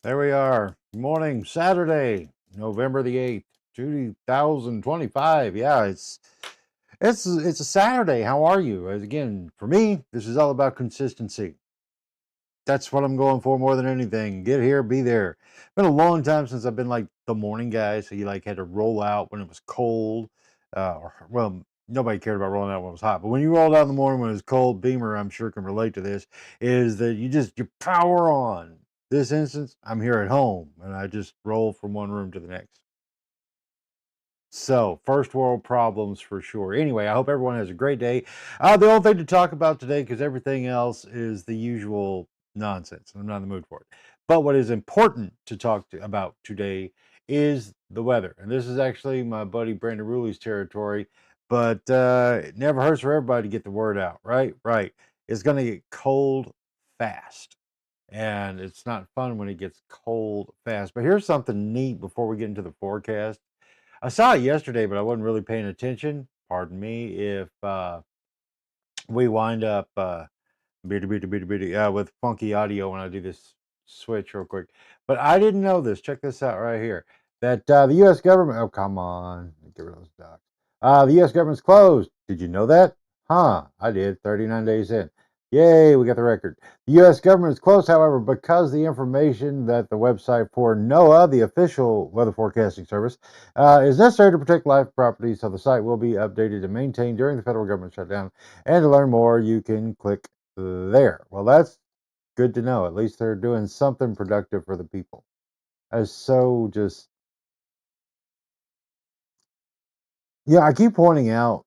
There we are. Good morning, Saturday, November the 8th, 2025. Yeah, it's a Saturday. How are you? As again, for me, this is all about consistency. That's what I'm going for more than anything. Get here, be there. Been a long time since I've been like the morning guy, so you like had to roll out when it was cold. Well, nobody cared about rolling out when it was hot, but when you rolled out in the morning when it was cold, Beamer, I'm sure can relate to this, is that you power on. This instance, I'm here at home and I just roll from one room to the next. So, first world problems for sure. Anyway, I hope everyone has a great day. The only thing to talk about today, because everything else is the usual nonsense, and I'm not in the mood for it. But what is important to about today is the weather. And this is actually my buddy Brandon Ruley's territory, but it never hurts for everybody to get the word out, right? Right. It's going to get cold fast. And it's not fun when it gets cold fast. But here's something neat before we get into the forecast. I saw it yesterday, but I wasn't really paying attention. Pardon me if we wind up with funky audio when I do this switch real quick. But I didn't know this. Check this out right here. That the U.S. government. Oh, come on, get rid of those docs. The U.S. government's closed. Did you know that? Huh? I did. 39 days in. Yay, we got the record. The U.S. government is closed, however, because the information that the website for NOAA, the official weather forecasting service, is necessary to protect life property. So the site will be updated and maintained during the federal government shutdown. And to learn more, you can click there. Well, that's good to know. At least they're doing something productive for the people. As so just yeah, I keep pointing out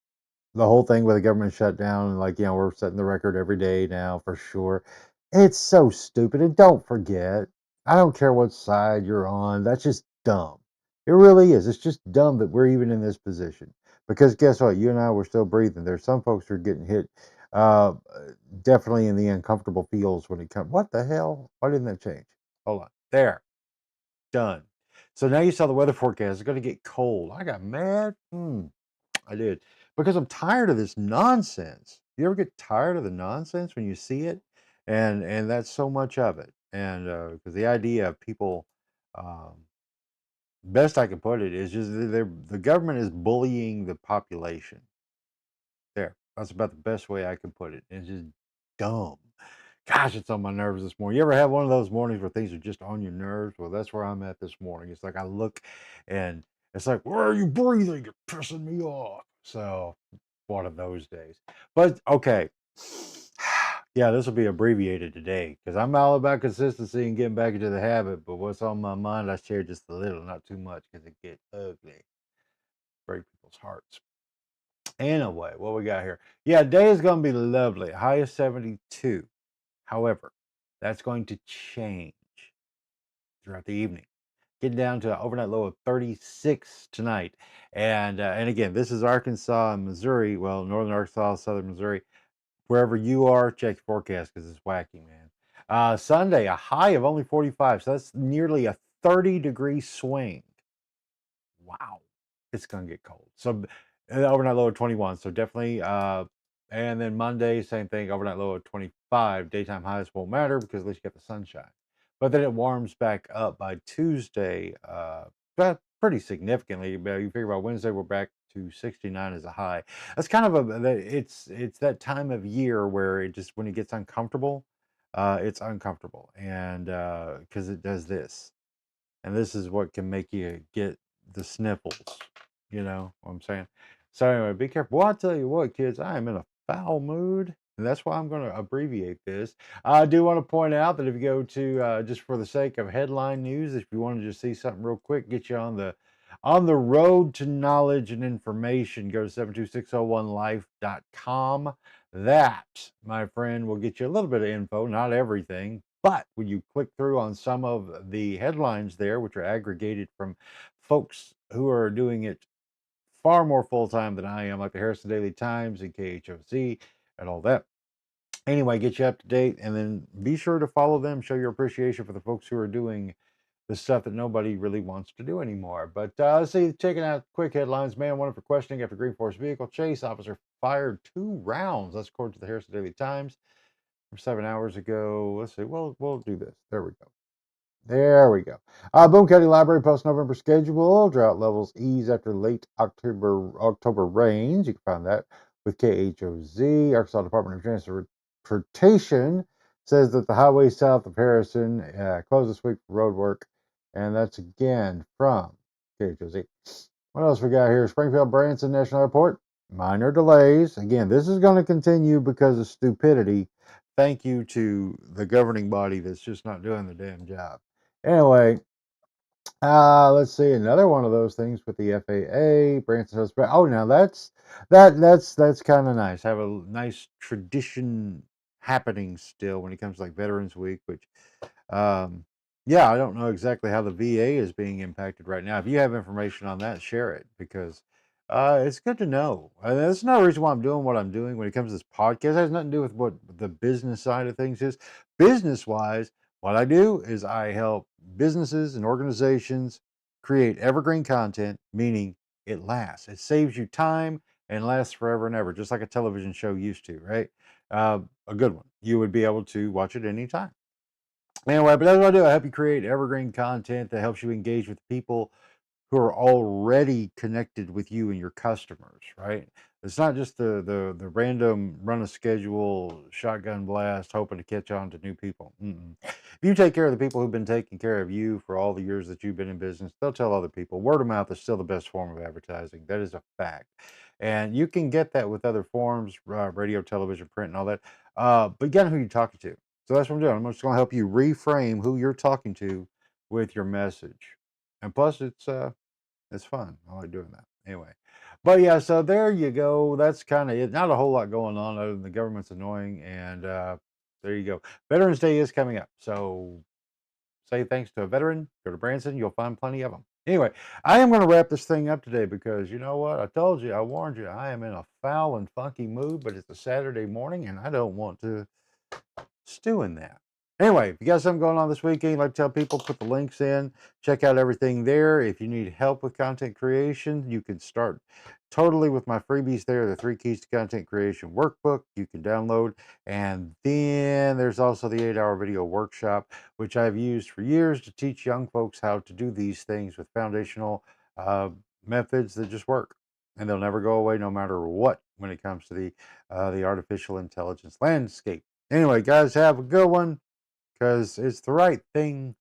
the whole thing with the government shutdown and like, we're setting the record every day now for sure. It's so stupid. And don't forget, I don't care what side you're on. That's just dumb. It really is. It's just dumb that we're even in this position. Because guess what? You and I, we're still breathing. There's some folks who are getting hit uh definitely in the uncomfortable feels when it comes. What the hell? Why didn't that change? Hold on. There. Done. So now you saw the weather forecast. It's going to get cold. I got mad. I did because I'm tired of this nonsense. You ever get tired of the nonsense when you see it, and that's so much of it. And because the idea of people, um, best I can put it is just the government is bullying the population. There, that's about the best way I can put it. It's just dumb. Gosh, it's on my nerves this morning. You ever have one of those mornings where things are just on your nerves? Well, that's where I'm at this morning. It's like I look and it's like, where are you breathing? You're pissing me off. So, one of those days. But okay. Yeah, this will be abbreviated today because I'm all about consistency and getting back into the habit. But what's on my mind, I share just a little, not too much because it gets ugly, break people's hearts. Anyway, what we got here? Yeah, day is going to be lovely. High of 72. However, that's going to change throughout the evening. Getting down to an overnight low of 36 tonight. And again, this is Arkansas and Missouri. Well, northern Arkansas, southern Missouri. Wherever you are, check your forecast because it's wacky, man. Sunday, a high of only 45. So that's nearly a 30-degree swing. Wow, it's gonna get cold. So overnight low of 21. So definitely. And then Monday, same thing. Overnight low of 25. Daytime highs won't matter because at least you got the sunshine. But then it warms back up by Tuesday, but pretty significantly. But you figure by Wednesday, we're back to 69 as a high. That's kind of it's that time of year where it just when it gets uncomfortable, it's uncomfortable, and because it does this. And this is what can make you get the sniffles. You know what I'm saying? So anyway, be careful. Well, I'll tell you what, kids, I am in a foul mood. And that's why I'm going to abbreviate this. I do want to point out that if you go to just for the sake of headline news, if you want to just see something real quick, get you on the road to knowledge and information, go to 72601life.com. That, my friend, will get you a little bit of info, not everything, but when you click through on some of the headlines there, which are aggregated from folks who are doing it far more full time than I am, like the Harrison Daily Times and KHOC and all that. Anyway, get you up to date and then be sure to follow them, show your appreciation for the folks who are doing the stuff that nobody really wants to do anymore. But let's see, checking out quick headlines. Man wanted for questioning after Green Force vehicle chase. Officer fired 2 rounds. That's according to the Harrison Daily Times from 7 hours ago. Let's see. We'll do this. There we go. There we go. Boone County Library post-November schedule. Drought levels ease after late October rains. You can find that with KHOZ. Arkansas Department of Transportation says that the highway south of Harrison closed this week for road work, and that's again from KHOZ. What else we got here? Springfield Branson National Airport. Minor delays. Again, this is going to continue because of stupidity. Thank you to the governing body that's just not doing the damn job. Anyway, let's see another one of those things with the FAA. Branson Hills. Oh, now that's kind of nice. Have a nice tradition happening still when it comes to like Veterans Week, which um, yeah, I don't know exactly how the VA is being impacted right now. If you have information on that, share it because it's good to know. That's another reason why I'm doing what I'm doing when it comes to this podcast. It has nothing to do with what the business side of things is. Business wise, what I do is I help businesses and organizations create evergreen content, meaning it lasts. It saves you time and lasts forever and ever, just like a television show used to, right? A good one. You would be able to watch it anytime. Anyway, but that's what I do. I help you create evergreen content that helps you engage with people who are already connected with you and your customers, right? It's not just the random run a schedule, shotgun blast, hoping to catch on to new people. Mm-mm. If you take care of the people who've been taking care of you for all the years that you've been in business, they'll tell other people. Word of mouth is still the best form of advertising. That is a fact. And you can get that with other forms, radio, television, print, and all that. But again, who you're talking to. So that's what I'm doing. I'm just going to help you reframe who you're talking to with your message. And plus, it's fun. I like doing that. Anyway, but yeah, so there you go. That's kind of it. Not a whole lot going on other than the government's annoying, and there you go. Veterans Day is coming up, so say thanks to a veteran. Go to Branson, you'll find plenty of them. Anyway, I am going to wrap this thing up today because you know what? I told you, I warned you, I am in a foul and funky mood, but it's a Saturday morning, and I don't want to stew in that. Anyway, if you got something going on this weekend, you'd like to tell people, put the links in, check out everything there. If you need help with content creation, you can start totally with my freebies there, the 3 Keys to Content Creation workbook you can download. And then there's also the 8-hour video workshop, which I've used for years to teach young folks how to do these things with foundational methods that just work. And they'll never go away no matter what when it comes to the artificial intelligence landscape. Anyway, guys, have a good one because it's the right thing